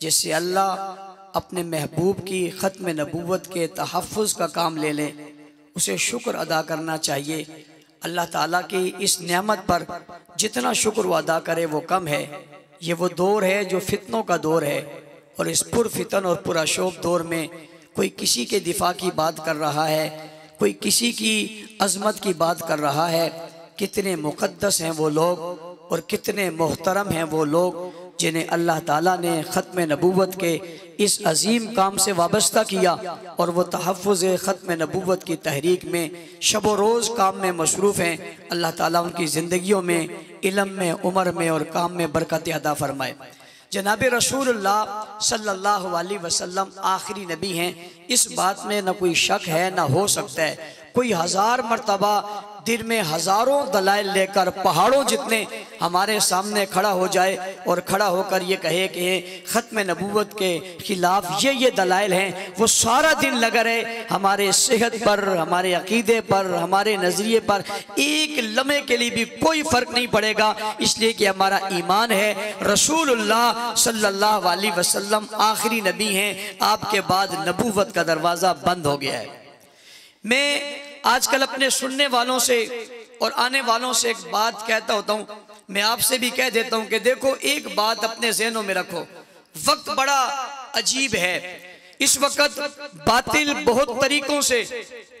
जिससे अल्लाह अपने महबूब की ख़त्म नबूवत के तहफ़्फ़ुज़ का काम ले लें, उसे शुक्र अदा करना चाहिए। अल्लाह ताला की इस नेमत पर जितना शुक्र वो अदा करे वो कम है। ये वो दौर है जो फितनों का दौर है, और इस पुरफितन और पुरशोभ दौर में कोई किसी के दिफा की बात कर रहा है, कोई किसी की अज़मत की बात कर रहा है। कितने मुक़द्दस हैं वो लोग और कितने मोहतरम हैं वो लोग जिन्हें अल्लाह ताला ने ख़त्म नबूवत के इस अजीम काम से वाबस्ता किया, और वो तहफ़्फ़ुज़ ख़त्म नबूवत की तहरीक में शब व रोज़ काम में मशरूफ़ हैं। अल्लाह ताला उनकी ज़िंदगियों में, इल्म में, उम्र में और काम में बरकत अता फ़रमाए। जनाब रसूलुल्लाह सल्लल्लाहु अलैहि वसल्लम आखिरी नबी हैं, इस बात में न कोई शक है न हो सकता है। कोई हज़ार मरतबा दिन में हज़ारों दलाइल लेकर पहाड़ों जितने हमारे सामने खड़ा हो जाए और खड़ा होकर ये कहे कि ख़त्म नबूवत के ख़िलाफ़ ये दलाइल हैं, वो सारा दिन लगा रहे हमारे सेहत पर, हमारे अक़ीदे पर, हमारे नज़रिए पर एक लम्हे के लिए भी कोई फ़र्क नहीं पड़ेगा, इसलिए कि हमारा ईमान है रसूलुल्लाह सल्लल्लाहु अलैहि वसल्लम आखिरी नबी हैं, आपके बाद नबूवत का दरवाज़ा बंद हो गया है। मैं आजकल अपने सुनने वालों से और आने वालों से एक बात कहता होता हूँ, मैं आपसे भी कह देता हूँ कि देखो, एक बात अपने ज़हनों में रखो, वक्त बड़ा अजीब है। इस वक्त बातिल बहुत तरीकों से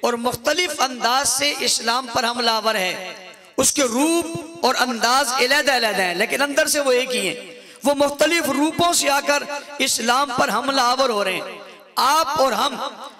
और मुख्तलिफ अंदाज से इस्लाम पर हमलावर है। उसके रूप और अंदाज अलग-अलग हैं, लेकिन अंदर से वो एक ही हैं। वो मुख्तलिफ रूपों से आकर इस्लाम पर हमलावर हो रहे हैं। आप और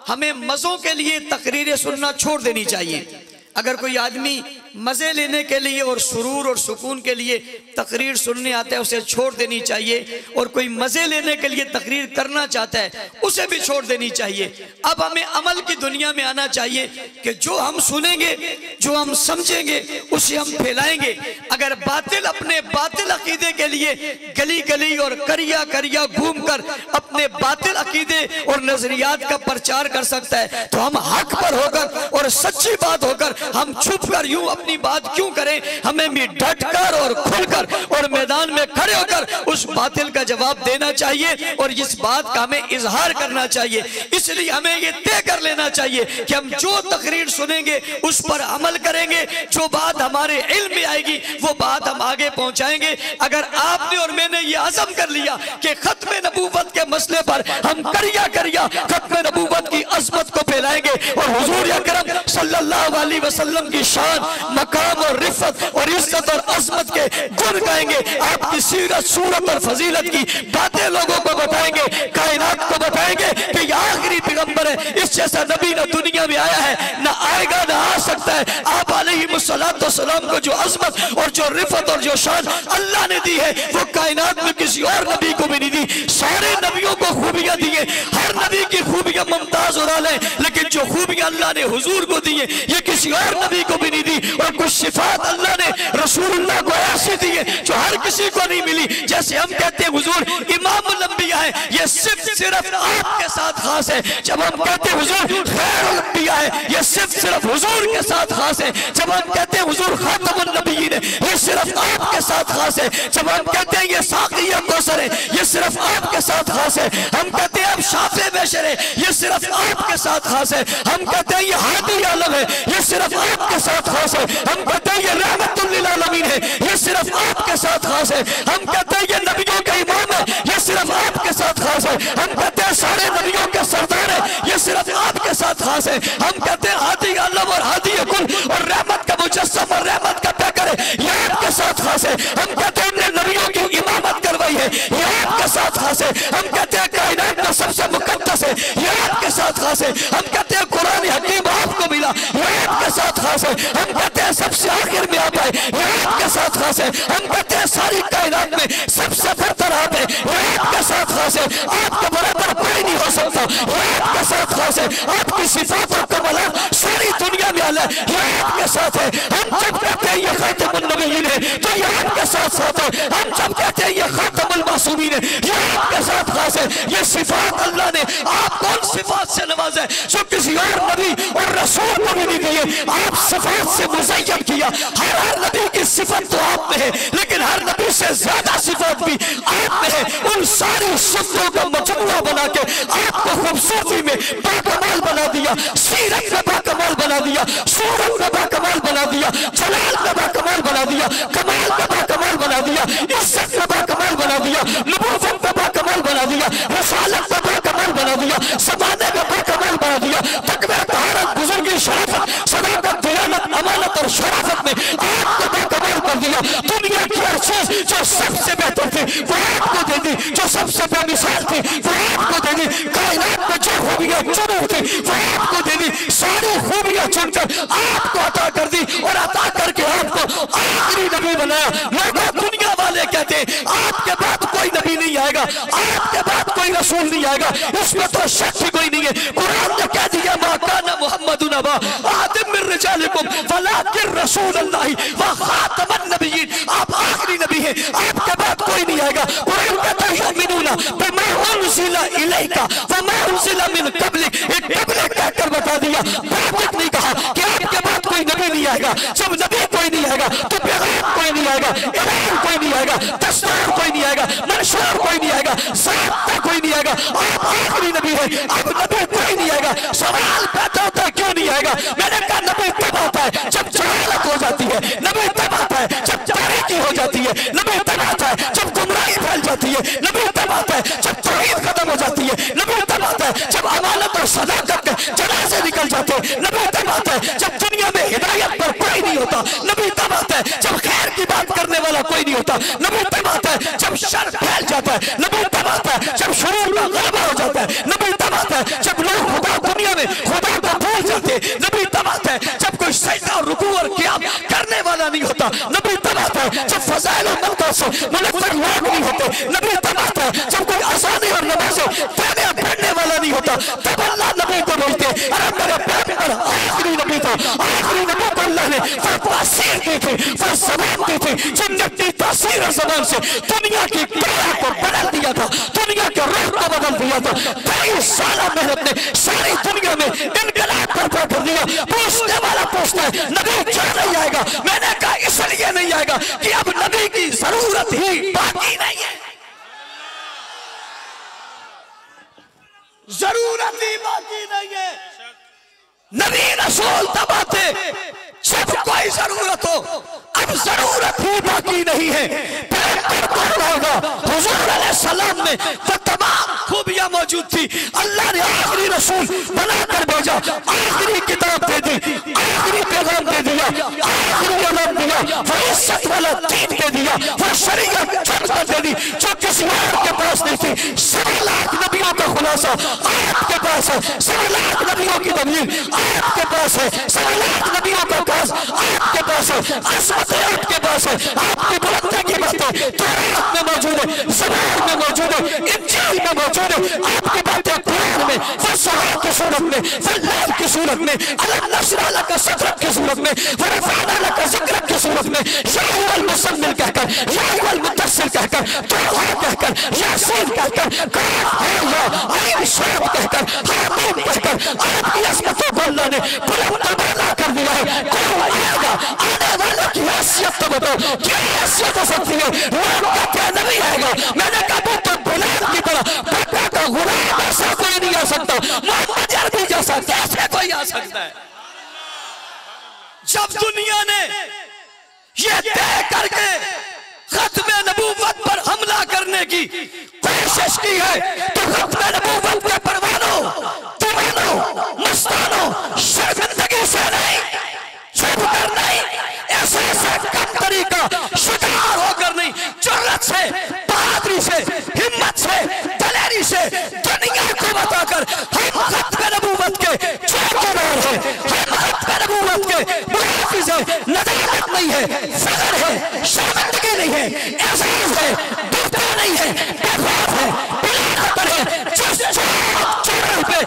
हमें मज़ों के लिए तकरीरें सुनना छोड़ देनी चाहिए। अगर कोई आदमी मज़े लेने के लिए और सुरूर और सुकून के लिए तकरीर सुनने आता है, उसे छोड़ देनी चाहिए, और कोई मज़े लेने के लिए तकरीर करना चाहता है उसे भी छोड़ देनी चाहिए। अब हमें अमल की दुनिया में आना चाहिए कि जो हम सुनेंगे, जो हम समझेंगे, उसे हम फैलाएंगे। अगर बातिल अपने बातिल अकीदे के लिए गली गली और करिया करिया घूम कर अपने बातिल अकीदे और नजरियात का प्रचार कर सकता है, तो हम हक पर होकर और सच्ची बात होकर हम छुप कर यूं अपनी बात क्यों करें? हमें भी डट कर और खुलकर और मैदान में खड़े होकर उस बातिल का जवाब देना चाहिए और इस बात का हमें इजहार करना चाहिए। इसलिए हमें ये तय कर लेना चाहिए कि हम जो तकरीर सुनेंगे उस पर अमल करेंगे। जो बात हमारे इल्म में आएगी वो बात हम आगे पहुंचाएंगे। अगर आपने और मैंने ये अज़म कर लिया कि खत्म नबूवत के मसले पर हम करिया करिया खत्म नबूवत की अज़मत को फैलाएंगे और हुजूर अकरम सल्लल्लाहु अलैहि वसल्लम की शान, मकाम और रिफ़त और इज्जत और अज़मत के गुण गाएंगे, आपकी सीरत, सूरत और फजीलत की बातें लोगों को बताएंगे, कायनात को बताएंगे कि ये आखिरी पैगंबर है, इस जैसा नबी न दुनिया में आया है, न आएगा, न आ सकता है। आप अलैहिस्सलाम को जो अज़मत और जो रिफ़त और जो शान अल्लाह ने दी है वो कायनात में किसी और नबी को भी नहीं दी। सारे नबियों को खूबियां दी है, हर नबी की खूबियां मुमताज और आला है, लेकिन जो खूबियां अल्लाह ने हुजूर को दी है ये किसी और नबी को भी नहीं दी। और कुछ सिफात अल्लाह ने रसूलुल्लाह को ऐसी दी है जो हर किसी को नहीं मिली। जैसे हम कहते हैं हुजूर इमामुल अंबिया है, ये सिर्फ आपके साथ खास है। जब हम कहते हैं हुजूर खैरुल अंबिया है, ये सिर्फ हुजूर के साथ खास है। जब हम कहते हैं हुजूर खातमुन नबिय्यीन है, ये सिर्फ आपके साथ खास है। जब हम कहते हैं ये साक़िया कौसर है, ये सिर्फ आपके साथ खास है। हम कहते हैं अब शाफ़े बेशर है, ये सिर्फ आपके साथ खास है। हम कहते हैं ये हादी आलम है, ये सिर्फ आपके साथ खास है। हम कहते हैं ये रहमतुल लिल आलमीन है, ये सिर्फ आपके साथ खास है। हम कहते हैं ये नबियों का इमाम है, ये सिर्फ आपके साथ खास है। हम कहते हैं सारे नबियों के सरदार है, ये सिर्फ आपके साथ खास है। हम कहते हैं हादी आलम और हादी कुल और रहमत का मुजस्सम और रहमत का पैकर है, ये आपके साथ खास है। हम कहते हैं हमने नबियों की इमामत करवाई है, ये आपके साथ खास है। हम कहते हैं कायनात का सबसे मुकद्दस है, ये आपके साथ खास है। हम कहते हैं कुरान हकीम आपको मिला, ये आपके साथ खास है। हम कहते हैं सबसे आखिर में आप आए, ये आपके साथ खास है। हम कहते हैं सारी कायनात में सबसे बेहतर आप है, ये आपके साथ खास है। आपके बराबर कोई नहीं हो सकता, ये आपके साथ खास है। आपकी सिफात और कमालात सारी दुनिया में आला है, ये आपके साथ है। हम जब कहते हैं ये खातमुन नबिय्यीन है तो ये आपके साथ साथ है। हम जब कहते हैं ये खातमुल मासूमीन है, ये आपके साथ खास है। ये सिफात अल्लाह ने आप कौन सिफात से नवाजा है जो किसी और नबी और रसूल को भी नहीं दी है। आप सिफात से मुज़य्यन किया, हर नबी की सिफत तो आप में है, लेकिन हर नबी से ज्यादा सिफात भी आप में है। उन सारी सिफतों का मजमुआ बना के आपको खूबसूरती में बाकमाल बना दिया, सीरत में बाकमाल बना दिया, सूरत में बाकमाल बना दिया, जलाल में बाकमाल बना दिया, कमाल में बाकमाल बना दिया, इज्जत में बाकमाल बना दिया, नबूवत में बाकमाल बना दिया, रसालत में बाकमाल बना दिया, ज़माने में बाकमाल बना दिया, तकवा, तहारत, बुजुर्गी, शराफत, सदाकत, दियानत, अमानत और शराफत में आपको बाकमाल कर दिया। दुनिया की हर चीज जो सबसे बेहतर थी वो आपको दे दी, जो सबसे बेमिसाल थी वो आपको दे दी, कायनात में जो खूबियां चुनी थी वो आपको दे दी, सारी खूबियां चुनकर आपको अता कर दी और अता करके आपको आखिरी नबी बनाया। लोगों दुनिया वाले कहते हैं आपके बाद कोई नबी नहीं आएगा, आपके बाद कोई रसूल नहीं आएगा, इसमें तो शक ही कोई नहीं है। कुरान ने कह दिया मा काना मुहम्मदुन अबा अहदिम मिन रिजालिकुम वलाकिन रसूलुल्लाह व खातमुन नबिय्यीन, आप आखिरी नबी हैं, आपके बाद कोई नहीं आएगा। कुरान कहता है युमिनूना बिमा उनज़िला इलैका व मा उनज़िला मिन क़ब्लिक, एक क़ब्लिक कहकर बता दिया, बात नहीं कहा कि आपके बाद कोई नबी नहीं आएगा। जब नबी कोई नहीं आएगा तो पैगाम कोई नहीं आएगा, इलान कोई नहीं आएगा, दस्तूर कोई नहीं आएगा, मंशूर कोई नहीं आएगा, ज़ाब्ता कोई नहीं आएगा। आप आखिरी नबी है, अब नबी कोई नहीं आएगा। सवाल पैदा होता है क्यों नहीं आएगा? मैंने कहा नबी तब आता है जब जहालत हो जाती है, नबी तब आता है जब तारीकी हो जाती है, नबी तब आता है जब गुमराही फैल जाती है, नबी तब आता है जब तौहीद खत्म हो जाती है, नबी तब आता है जब अमानत और सदाकत के जनाज़े निकल जाते हैं, नबी तब आता है जब दुनिया में हिदायत पर कोई नहीं होता, नबी तब आता है जब खैर की बात करने वाला कोई नहीं होता, नबी तब आता है जब शर फैल जाता है, नबी तब आता है जब शुरूर का गलबा हो जाता है, नबी तब आता है जब लोग खुदा दुनिया में खुदा को भूल जाते हैं, नबी तब आता है जब कोई सजदा और रुकू और क़ियाम करने वाला नहीं होता, नबी तब आता है जब फज़ाइल और मौक़ा से मुनव्वर लोग नहीं होते, नबी तब आता है जब कोई अज़ानें और नमाज़ें पढ़ने वाला नहीं होता, तब अल्लाह नबी को भेजते हैं। अरे मेरे पैगंबर आखिरी नबी था, आखिरी नबी को अल्लाह ने तासीर दी थी, ज़बान दी थी, जिन्नती तासीर ज़बान से दुनिया की काया को बदल दिया था, दुनिया के रुख को बदल दिया था। 23 साल मेहनत ने सारी दुनिया में इनकलाब बर्पा कर दिया। पूछने वाला पूछता है नबी क्यों नहीं आएगा? मैंने कहा इसलिए नहीं आएगा कि अब नबी की जरूरत ही बाकी नहीं है, जरूरत ही बाकी नहीं है। नबी रसूल तब आते जब कोई जरूरत हो, अब जरूरत ही बाकी नहीं है। हुजूर अलैहिस्सलाम में वो तमाम खूबियां मौजूद थी, अल्लाह ने आखिरी रसूल बनाकर भेजा, आखिरी किताब दे दी, आखिरी पैगाम दे दिया, आखिरी इल्म दिया, वो इज्जत वाला दीन दे दिया, वो शरीयत चलकर दे दी जो किसी और के पास नहीं थी। 7 लाख नबियों का खुलासा आपके पास है, 7 लाख नबियों की दलील आपके पास है, 7 लाख नबियों का पास आपके पास है, असमत आपके पास है, आपकी बुलंदी की बातें तौरात में मौजूद है, ज़बूर में मौजूद है, इंजील में मौजूद है, आपकी बातें कुरान में फ़सहा की सूरत में, फ़ल्लाह की सूरत में, अलम नशरह लका सदरक की सूरत में, व रफ़अना लका ज़िक्रक की सूरत में, या अय्युहल मुज़म्मिल कहकर, या अय्युहल मुद्दस्सिर कहकर, तौहा कहकर, यासीन कहकर, काफ हा या ऐन साद कहकर, हामीम कहकर आपकी अज़मतों को अल्लाह ने बुलंद तबाला कर दिया है। कौन आएगा? आने वाले की हैसियत तो बताओ, क्या हैसियत हो सकती है? लोग कहते हैं नबी आएगा, मैंने कहा तो गुलाम की तरह बकरा का गुलाम ऐसा कोई नहीं आ सकता, मोहम्मद अरबी जैसा कैसे कोई आ सकता है? जब दुनिया ने ये तय करके खत्मे नबूवत पर हमला करने की कोशिश की है तो खत्मे नबूवत के परवानों, दीवानों, मस्तानों, शर्मिंदगी से नहीं, छुप कर नहीं, ऐसे ऐसे कम तरीका शिकार होकर नहीं, जुर्रत से, बहादुरी से, हिम्मत से, दलेरी से दुनिया को बताकर हम खत्मे नबूवत के चौकीदार हैं, हम खत्मे नबूवत के मुहाफिज हैं। नदामत नहीं है, फख्र है, शर्मिंदगी नहीं है, एहसास है, दुखता नहीं है, बेखौफ है, बिलाखतर है, जिस चौराहे पे खड़े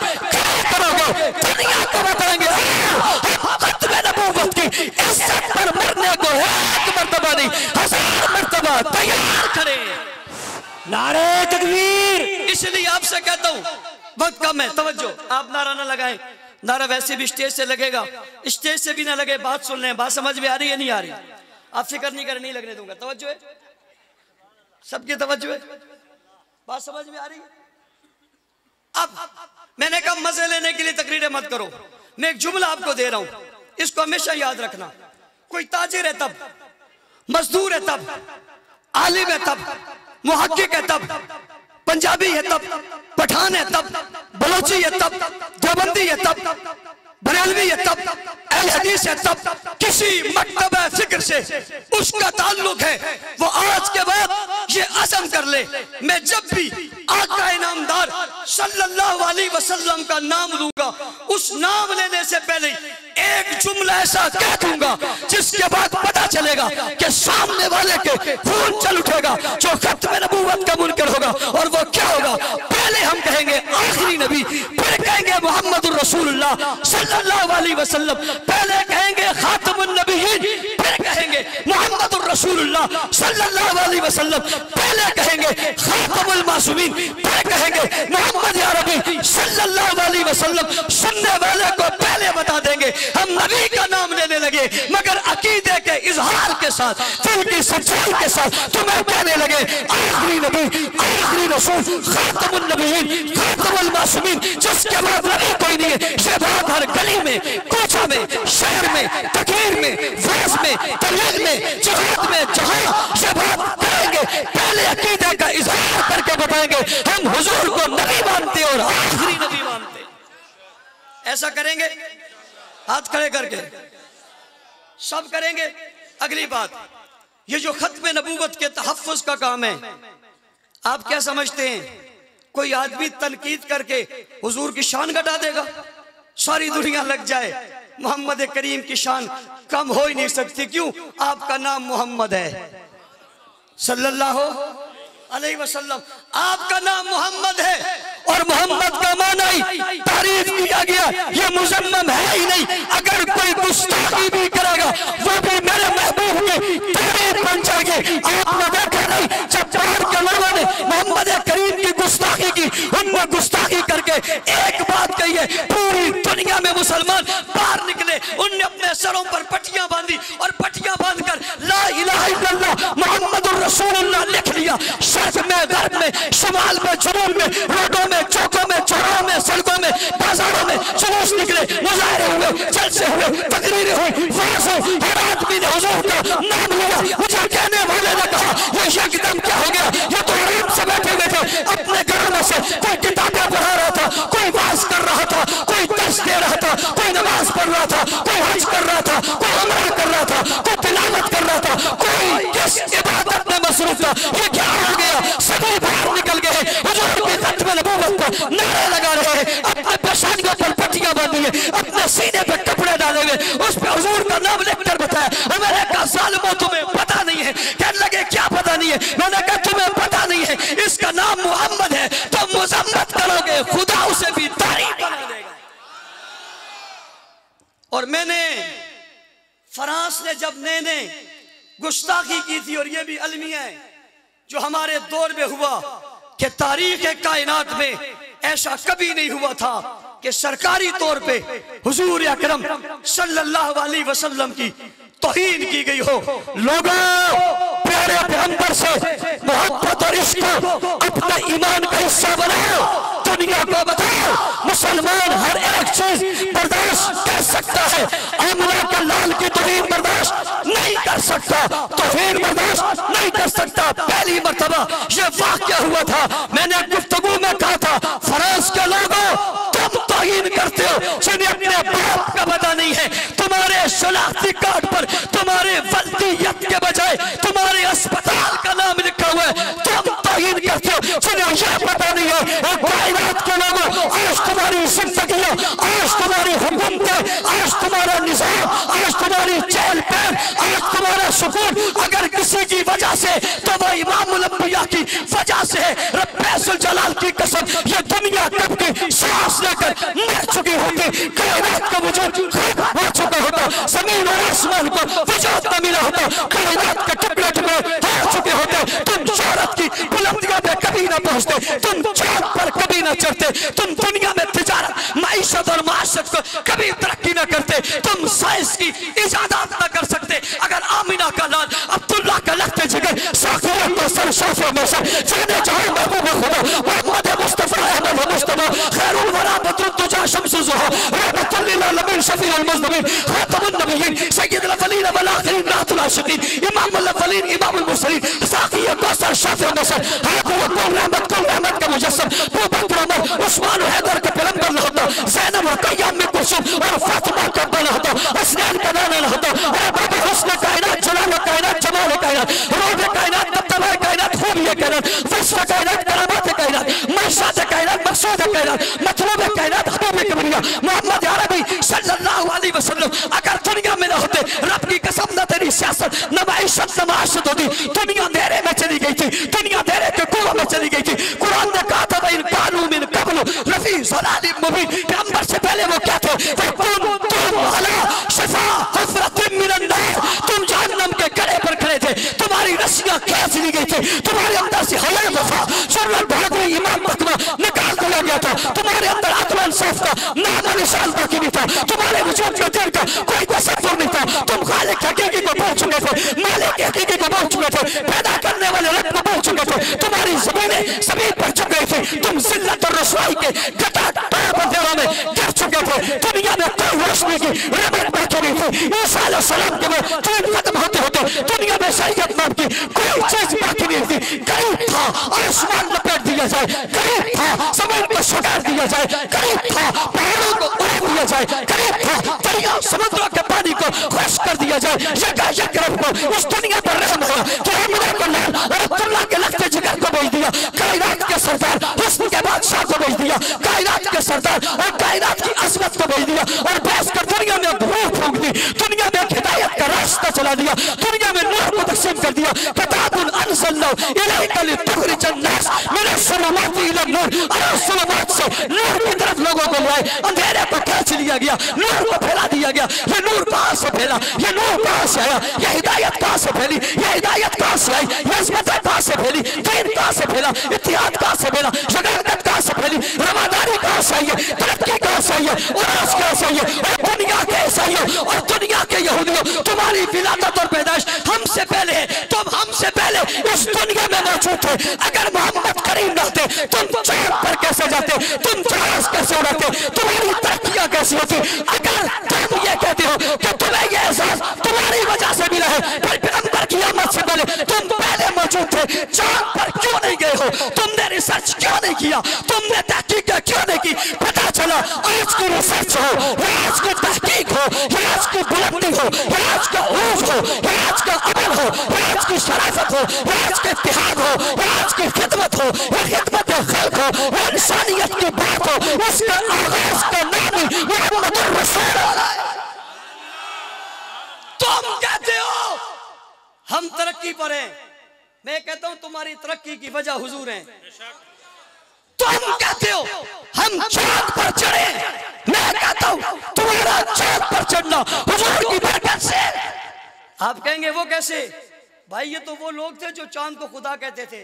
करोगे दुनिया को बताएंगे हम खत्मे नबूवत की इज्जत पर मरने को एक मर्तबा नहीं 1000 मर्तबा तैयार करें। नारे तकबीर। इसलिए आपसे कहता हूँ वक्त कम है, तवज्जो, आप नारा ना लगाएं, नारा वैसे भी स्टेज से लगेगा, स्टेज से भी ना लगे, बात सुन लें, बात समझ में आ रही है नहीं आ रही, आप फिक्र नहीं करें, नहीं लगने दूंगा। तवज्जो है, सबकी तवज्जो है, बात समझ में आ रही है? अब मैंने कहा मजे लेने के लिए तकरीरें मत करो, मैं एक जुमला आपको दे रहा हूं, इसको हमेशा याद रखना। कोई ताजिर है तब, मजदूर है तब, आलिम है तब, मुहक्किक है तब, पंजाबी है तब, पठान है तब, बलोची है तब, देवबंदी है तब, बरेलवी है तब, अहले हदीस है तब, किसी मकतबा फिक्र से उसका ताल्लुक है, वो आज के बाद ये अज़म कर ले, मैं जब भी आका इनामदार सल्लल्लाहु अलैहि वसल्लम का नाम लूंगा, उस नाम लेने से पहले एक जुमला ऐसा कह दूंगा जिसके बाद पता चलेगा कि सामने वाले के खून चल उठेगा, जो खत्म नबूवत का मुनकर होगा। और वो क्या होगा? पहले हम कहेंगे आखिरी नबी, फिर कहेंगे मोहम्मदुर रसूलुल्लाह सल्लल्लाहु अलैहि वसल्लम, पहले कहेंगे खातमुन नबिय्यीन, फिर कहेंगे मोहम्मदुर रसूलुल्लाह सल्लल्लाहु अलैहि वसल्लम, पहले कहेंगे खातमुल मासूमीन, फिर कहेंगे मोहम्मद या रबी सल्लल्लाहु अलैहि वसल्लम। सुनने वाले को पहले बता देंगे हम नबी का नाम लेने लगे, मगर अकीदे के इजहार के साथ, दिल की सच्चाई के साथ तुम्हें कहने लगे आखिरी नबी, आखिरी रसूल, खातमुन नबिय्यीन, खातमुल मासूमीन, जिसके बाद नबी कोई नहीं है। ये बात हर गली में, कोचा में, शहर में, तकरीर में, वाज में, तबलीग में, जिहाद में, जहां ये बात करेंगे, पहले अकीदे का इजहार करके बताएंगे हम हुजूर को नबी मानते और आखिरी नबी मानते। ऐसा करेंगे हाथ खड़े करके, सब करेंगे। अगली बात, ये जो खत्म नबूवत के तहफ़्फ़ुज़ का काम है, आप क्या समझते हैं कोई आदमी तनकीद करके हुजूर की शान घटा देगा? सारी दुनिया लग जाए, मोहम्मद करीम की शान कम हो ही नहीं सकती। क्यों? आपका नाम मोहम्मद है सल्लल्लाहु अलैहि वसल्लम, आपका नाम मोहम्मद है और मोहम्मद का माना ही तारीफ किया गया, ये मुजम्मम है ही नहीं। अगर कोई गुस्ताखी भी करेगा वो भी मेरे महबूब की तारीफ बन जाएगी। आपने देखा नहीं, जब बाहर के लोगों ने मोहम्मद करीम की गुस्ताखी की, उनने गुस्ताखी करके एक बात कही है, पूरी दुनिया में मुसलमान बाहर निकले, उनने अपने सरों पर पट्टियां बांधी और पट्टियां बांधकर ला इलाहा इल्लल्लाह मुहम्मदुर रसूलुल्लाह लिख लिया। शर्क में, गर्ब में, शुमाल में, जुनूब में, रोडों में, चौकों में, चौराहों में, सड़कों में, बाजारों में जुलूस निकले, मुजाहरे हुए, जलसे हुए, तकरीरें हुई, वाज़ हुई, हर आदमी ने हुजूर का नाम लिया। मुझे कहने वाले ने कहा ये यकदम क्या हो गया? ये तो आराम से बैठे हुए थे अपने घरों में से, कोई किताबें पढ़ा रहा था, कोई वाज़ कर रहा था, कोई दर्स दे रहा था, कोई नमाज पढ़ रहा था, कोई हज कर रहा था, कोई उम्रा कर रहा था, कोई तिलावत कर रहा था, कोई किस इबादत में मसरूफ था। ये क्या हो गया? सभी बाहर निकल गए, हुजूर की खत्म नबूवत पर नारे लगा रहे हैं, अपने पेशानियों पर पट्टियां बांधी है, अपने सीने पे कपड़े डाले हुए, उस पे हुजूर का नाम लिखकर बताया। मैंने कहा ज़ालिमों तुम्हें पता नहीं है? कहने लगे क्या पता नहीं है? मैंने कहा तुम्हें पता नहीं है, इसका नाम मोहम्मद है, तो मुजम्मत करोगे खुदा उसे भी तारीफ बना देगा। और मैंने फ्रांस ने जब नैने गुस्ताखी की थी, और ये भी अलमिया है जो हमारे दौर में हुआ, कि तारीख कायनात में ऐसा कभी नहीं हुआ था कि सरकारी तौर पे हुजूर अकरम सल्लल्लाहु अलैहि वसल्लम की तौहीन की गई हो। लोगों, प्यारे पैगंबर से मोहब्बत और इश्क अपना ईमान का हिस्सा बनाओ, दुनिया को बताओ मुसलमान हर एक चीज बर्दाश्त कर सकता है। आमिना के लाल की तौहीन बर्दाश्त नहीं कर सकता, तौहीन बर्दाश्त नहीं कर सकता। पहली मर्तबा ये वाक़या हुआ था, मैंने गुफ्तगू में कहा था, फ्रांस के लोगों तुम तौहीन करते हो जिन्हें अपने बाप का पता नहीं है, तुम्हारे शनाख्ती कार्ड पर तुम्हारे वल्दियत के बजाय तुम्हारे अस्पताल का नाम लिखा हुआ है, तुम तौहीन करते हो जिन्हें यह पता नहीं है कायनात के लोगों आज तुम्हारी जिंदगियां, आज तुम्हारी हुकूमतें, आज तुम्हारा निजाम, आज तुम्हारी चहल पहल, आज तुम्हारा सुकून अगर किसी की वजह से तो वो इमामुल अंबिया की वजह से है। रब्बुल जलाल की कसम, ये दुनिया कब की सांस लेकर मर चुकी होती, कायनात का वजूद हो चुका होता, जमीन और आसमान को वजूद न मिला होता, कायनात के टुकड़े टुकड़े हो चुके होते। तुम शोहरत की बुलंदियों पे कभी ना पहुंचते, तुम चांद पर कभी ना चढ़ते, तुम दुनिया में तिजारत, मईशत और माशत को कभी तरक्की न करते, तुम साइंस की इजादात न कर सकते। अगर आमिना का लाल अब्दुल्ला का लगते जिगर साकिया कौसर शाफी मौसर जाने जहां महबूब खुदा मोहम्मद मुस्तफा अहमद मुस्तफा खैरुल वरा बदरुद तुजा शम्सु ज़ुहा रहमतुल लिल आलमीन शफीउल मुज़नबीन खातमुन नबिय्यीन सय्यदुल अव्वलीन वल आखिरीन रहमतुल आशिकीन इमामुल अव्वलीन इमामुल मुरसलीन साकिया कौसर शाफी मौसर कुल रहमत का मुजस्सम अबू बकर उमर उस्मान हैदर का पैगंबर होता ज़ैनब रुकैया में कुलसुम और फातिमा का बना होता हसनैन का नाना होता और बाबा हुस्न कायनात जलाल कायनात जमाल कायनात रूह कायनात तबतबा कायनात खूबिया कायनात वस्फ कायनात करामात कायनात मकसद कायनात मकसूद कायनात मतलूब कायनात हबीब कबरिया मोहम्मद अरबी सल्लल्लाहु अलैहि वसल्लम अगर दुनिया में न होते रब की कसम न तेरी सियासत न माइशत न माशत होती दुनिया अंधेरे में चली गई थी दुनिया अंधेरे के कुआं में चली गई थी कुरान ने कहा था इन कानू मिन कब्लु लफी ज़लालिम मुबीन पैगंबर से पहले वो क्या थे तुम अला शफा हुफरतिन मिनन नार तुम जहन्नम के गड़े पर खड़े थे तुम्हारी रस्सियां खींच ली गई थी तुम्हारे अंदर से हया वफा सुन्नत बहादुरी ईमान तकवा निकाल दिया गया था तुम्हारे अंदर अक़ल इंसाफ का नाम निशान बाकी नहीं था तुम्हारे वजूद में दिन का कोई तसव्वुर नहीं था तुम खालिक हकीकी को भूल चुके थे मालिक हकीकी को भूल चुके थे पैदा करने वाले रब को भूल चुके थे तुम्हारी ज़मीनें ज़मीन पर झुक गई थी तुम जिल्लत और रसवाई के घटा बंधेरों में गिर चुके थे दुनिया में कोई रोशनी की रहमत बाकी नहीं थी ईसा अलैहिस्सलाम के में तीन खत्म होते होते दुनिया में शरीयत नाम की कोई चीज बाकी नहीं थी करीब था आसमान लपेट दिया जाए करीब था जमीन को सुधार दिया जाए करीब था पहाड़ों को उड़ा दिया जाए करीब था दरिया समुद्रों के पानी को खुश कर दिया जाए यका रब को इस दुनिया पर रहम हुआ कि हमने को लाल और अब्दुल्लाह के लफ्ते जिगर को भेज दिया कायनात के सरदार हुस्न के बादशाह को भेज दिया कायनात के सरदार और कायनात की अजमत को भेज दिया और बैस कर दुनिया में धूल फूंक दी दुनिया में हिदायत का रास्ता चला दिया दुनिया में नूर को तकसीम कर दिया किताबुन अंज़लनाहु इलैका लितुखरिजन नास मिनस्सुलुमाति इलन-नूर और सुलमात से नूर की तरफ लोगों को लाए अंधेरे को खींच लिया गया नूर को फैला दिया गया ये नूर कहां से फैला ये नूर कहां से आया ये हिदायत कहां से फैली ये हिदायत कहां से आई ये अज़मत कहां से फैली दीन कहां से फैला इत्तिहाद कहां से फैला शगादत कहां से फैली रवादारी कहां से आई है तरक्की कहां से आई है उरास कहां से आई है और दुनिया कैसे आई है और दुनिया के यहूदियों तुम्हारी विलादत और पैदाइश हमसे पहले है तुम हमसे पहले इस दुनिया में मौजूद थे अगर मोहम्मद करीम न होते तुम चांद पर कैसे जाते तुम जहाज कैसे उड़ाते तुम्हारी तरक्कियां कैसी होती अगर तुम ये कहते हो कि तुम्हें ये एहसास तुम्हारी वजह से मिला है पर पैगंबर की आमद से पहले तुम पहले मौजूद थे चांद पर क्यों नहीं गए हो तुमने रिसर्च क्यों नहीं किया तुमने तहकीक क्यों नहीं की पता चला आज की रिसर्च हो आज की तहकीक हो आज की बुलंदी हो आज का उरूज हो आज का अमल हो आज की शराफत हो आज के इत्तिहाद हो आज की खिदमत हो खिदमत खल्क हो इंसानियत की बात हो इसका आगाज का नाम ही मुहम्मदुर रसूलुल्लाह तुम कहते हो हम तरक्की पर हैं मैं कहता हूं तुम्हारी तरक्की की वजह हुजूर हैं तुम कहते हो हम चांद पर चढ़े मैं कहता हूं तुम्हारा चांद पर चढ़ना हुजूर की बरकत से आप कहेंगे वो कैसे भाई ये तो वो लोग थे जो चांद को खुदा कहते थे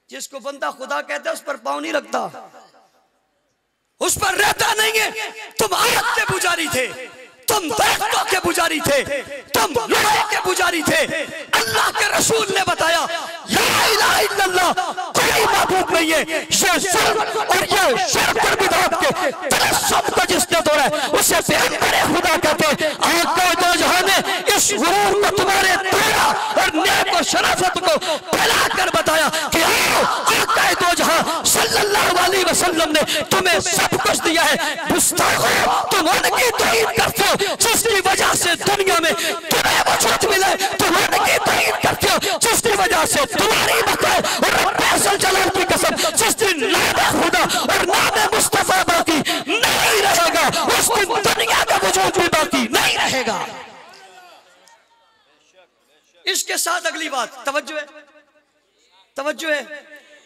जिसको बंदा खुदा कहता है उस पर पांव नहीं रखता उस पर रहता नहीं है तुम आयत के पुजारी थे तुम दरख्तों के पुजारी थे तुम लोहे के पुजारी थे अल्लाह के रसूल ने बताया ला इलाहा इल्लल्लाह कोई माबूद नहीं है ये जुल्म और ये शिर्क और बिदअत के तलस्सुम को जिसने तोड़ा उसे पैगंबर खुदा कहते हैं आका दो जहां ने इस गुरूर को तुम्हारे तोड़ा और नेक और शराफत को फैलाकर बताया कि आओ आका दो जहां सल्लल्लाहु अलैहि वसल्लम ने तुम्हें सब कुछ दिया है गुस्ताखो तुम उनकी तौहीद करते हो जिसकी वजह से दुनिया में तुम्हें वजूद मिले तुम उनकी तौहीद करते हो जिसकी वजह से तुम्हारी बकाए और फैसल जलाल की कसम जिस दिन नाम खुदा और नाम मुस्तफा बाकी नहीं रहेगा उस दिन दुनिया का वजूद भी बाकी नहीं रहेगा इसके साथ अगली बात तवज्जो है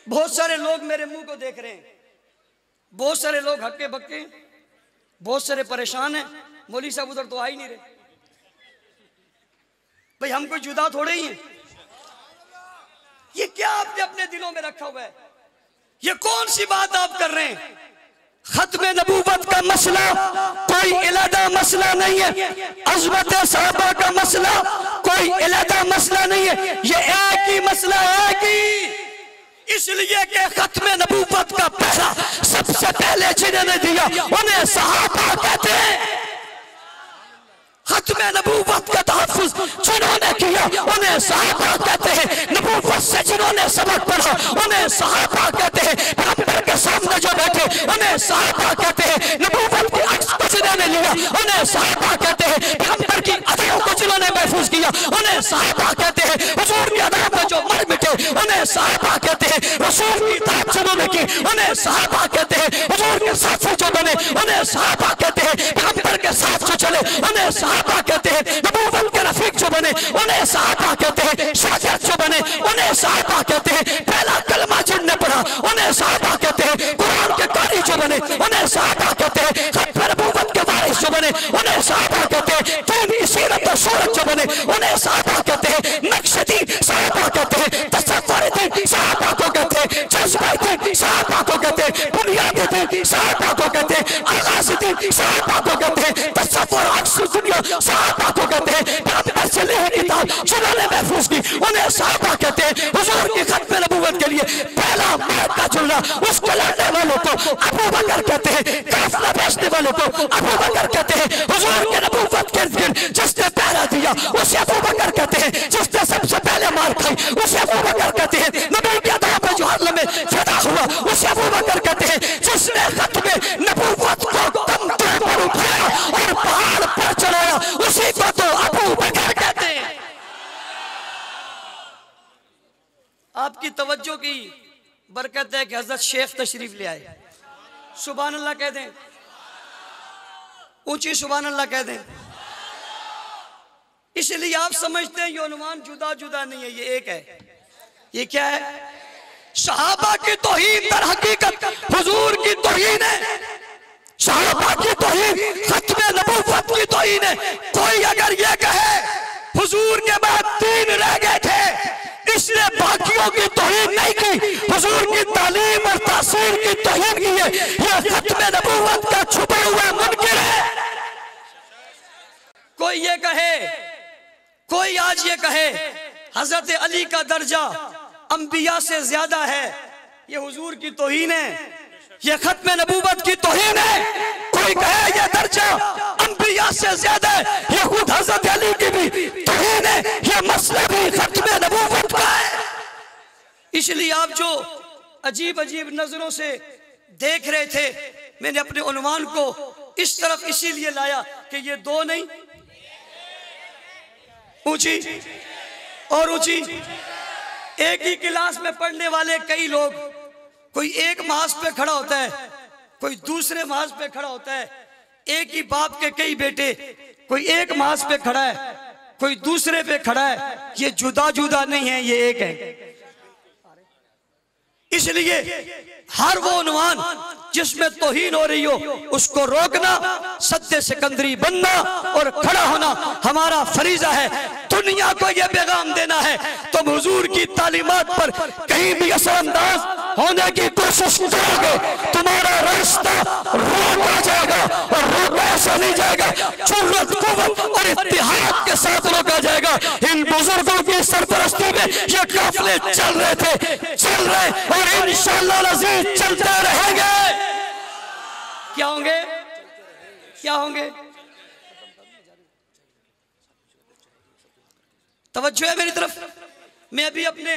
बहुत सारे लोग मेरे मुंह को देख रहे हैं बहुत सारे लोग हक्के बक्के बहुत सारे परेशान हैं मौलवी साहब उधर तो आ ही नहीं रहे भाई हम कोई जुदा थोड़े ही हैं ये क्या आपने अपने दिलों में रखा हुआ है ये कौन सी बात आप कर रहे हैं खत्म नबूवत का मसला कोई अलग मसला नहीं है, अज़मत सहाबा का मसला कोई अलग मसला नहीं है, ये एक ही मसला है कि इसलिए कि खत्म नबूवत का पहला सबसे पहले जिन्होंने दिया उन्हें सहाबा कहते हैं। खत्म नबूवत का तहफ़्फ़ुज़ जिन्होंने किया उन्हें सहाबा कहते हैं। नबूवत से जिन्होंने सबक पढ़ा उन्हें सहाबा कहते हैं। पैगंबर के सामने जो बैठे उन्हें सहाबा कहते हैं। नबूवत के अक्स को जिन्होंने लिया उन्हें सहाबा कहते हैं। पैगंबर की अदाओं को जिन्होंने महफूज किया उन्हें सहाबा कहते हैं। हुजूर की अदाओं में जो मर मिटे उन्हें सहाबा कहते हैं। रसूल की इताअत जिन्होंने की उन्हें सहाबा कहते हैं। हुजूर के साथी जो बने उन्हें सहाबा कहते हैं। पैगंबर के साथ जो चले उन्हें सहाबा कहते हैं। नबूवत के रफीक जो बने उन्हें सहाबा कहते हैं। शागिर्द जो बने उन्हें सहाबा कहते हैं। पहला कलमा जिनने पढ़ा उन्हें सहाबा कहते हैं। कुरान के कारी जो बने उन्हें सहाबा कहते हैं। खत्म नबूवत के वारिस जो बने उन्हें सहाबा कहते हैं। दीनी सीरत और सूरत जो बने उन्हें सहाबा कहते हैं। नक्शदीन सहाबा कहते हैं। तसव्वुरीदीन सहाबा को कहते हैं। जज्बादीन सहाबा को कहते हैं। बुनियादीन सहाबा को कहते हैं। अगाज़ीदीन सहाबा को कहते हैं। तसव्वुर अक्स दुनिया सहाबा को कहते हैं। पैगंबर से लेह किताब जिन्होंने महफूज की उन्हें सहाबा कहते हैं। हुजूर की खत्म नबूवत के लिए पहला मादा चुनना उसको लड़ने वालों को अबू बकर कहते हैं। काफिला भेजने वालों को अबू बकर कहते हैं। हुजूर के नबूवत के इर्द-गिर्द जिसने पहरा दिया उसे अबू बकर कहते हैं। जिसने सबसे पहले मार खाई उसे अबू बकर कहते हैं। नबी के अदा पे जो हर में फिदा हुआ उसे अबू बकर कहते हैं। जिसने खत्म नबूवत को कंधे पर उठाया और पहाड़ पर चढ़ाया उसी को तो अबू बकर कहते हैं। आपकी तवज्जो की बरकत है कि हजरत शेख तशरीफ ले आए। सुभान अल्लाह कह दें, ऊंची सुभान अल्लाह कह दें। इसलिए आप समझते हैं ये उन्वान जुदा जुदा नहीं है, ये एक है। ये क्या है? सहाबा की तौहीन दर हकीकत हुजूर की तौहीन है। सहाबा की तौहीन खत्म नबूवत की तौहीन है। कोई अगर ये कहे हुजूर के बाद 3 रह गए थे इसने बाकियों की तौहीन नहीं की, हुजूर की तालीम और तासीर की तौहीन की है, ये खत्म नबूवत का छुपा हुआ मुनकिर है। कोई ये कहे, कोई आज ये कहे हजरत अली का दर्जा अंबिया से ज्यादा है, ये हुजूर की तौहीन है, ये खत्म नबूवत की तौहीन है। कोई कहे ये दर्जा अंबिया से ज्यादा है, ये खुद हजरत अली की भी तौहीन है, ये मसला भी खत्म नबूवत का है। इसलिए आप जो अजीब अजीब नजरों से देख रहे थे, मैंने अपने उन्वान को इस तरफ इसीलिए लाया कि ये 2 नहीं, ऊंची और ऊंची। एक ही क्लास में पढ़ने वाले कई लोग, कोई एक महाज पे खड़ा होता है, कोई दूसरे महाज पे खड़ा होता है। एक ही बाप के कई बेटे, कोई एक महाज पे खड़ा है, कोई दूसरे पे खड़ा है। ये जुदा जुदा नहीं है, ये एक है। इसलिए हर वो उन्वान जिसमें तौहीन हो रही हो उसको रोकना, सद्दे सिकंदरी बनना और खड़ा होना हमारा फरीजा है। दुनिया को यह पैगाम देना है तुम हुजूर की तालीमात पर कहीं भी असरअंदाज होने की कोशिश करोगे तुम्हारा रास्ता रोका जाएगा, और रोका ऐसा नहीं जाएगा, जुर्रत, कुव्वत और इत्तिहाद के साथ रोका जाएगा। इन बुजुर्गों की सरपरस्ती में ये काफिले चल रहे थे, चल रहे और इंशाअल्लाह अज़ीज़ चलते रहेंगे। क्या होंगे? क्या होंगे? तवज्जो है मेरी तरफ। मैं अभी अपने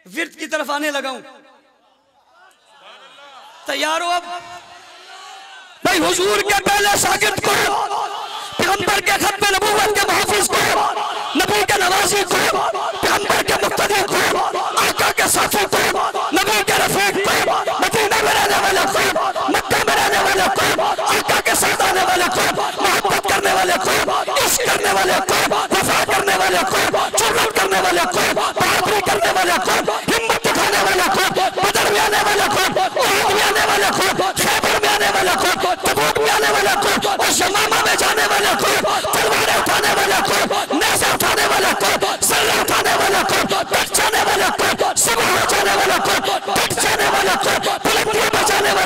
विर्द की तरफ आने लगा हूं। तैयार हो? अब भाई हुजूर के पहले शागिर्द को, पैगंबर के खत्म नबूवत के मुहाफिज को, नबी के नवाजी को, पैगंबर के मुक्तदी को, आका के साथी को, नबी के रफीक को, मदीना में रहने वाले को, मक्का में रहने वाले को, आका के साथ आने वाले को, मोहब्बत करने वाले को, इश्क करने वाले को, वफा करने वाले को, जुर्रत करने वाले को, बहादुरी करने वाले को, हिम्मत दिखाने वाले को, बदर में आने वाले को, उहद में आने वाले को, खैबर में आने वाले को, तबूक में आने वाले को, और यमामा में जाने वाले को, तलवारें उठाने वाले को, नेज़े उठाने वाले को, सर उठाने वाले को, डट जाने वाले को, सुबह जाने वाले को, डट जाने वाले को, बुलंदियां बजाने वाले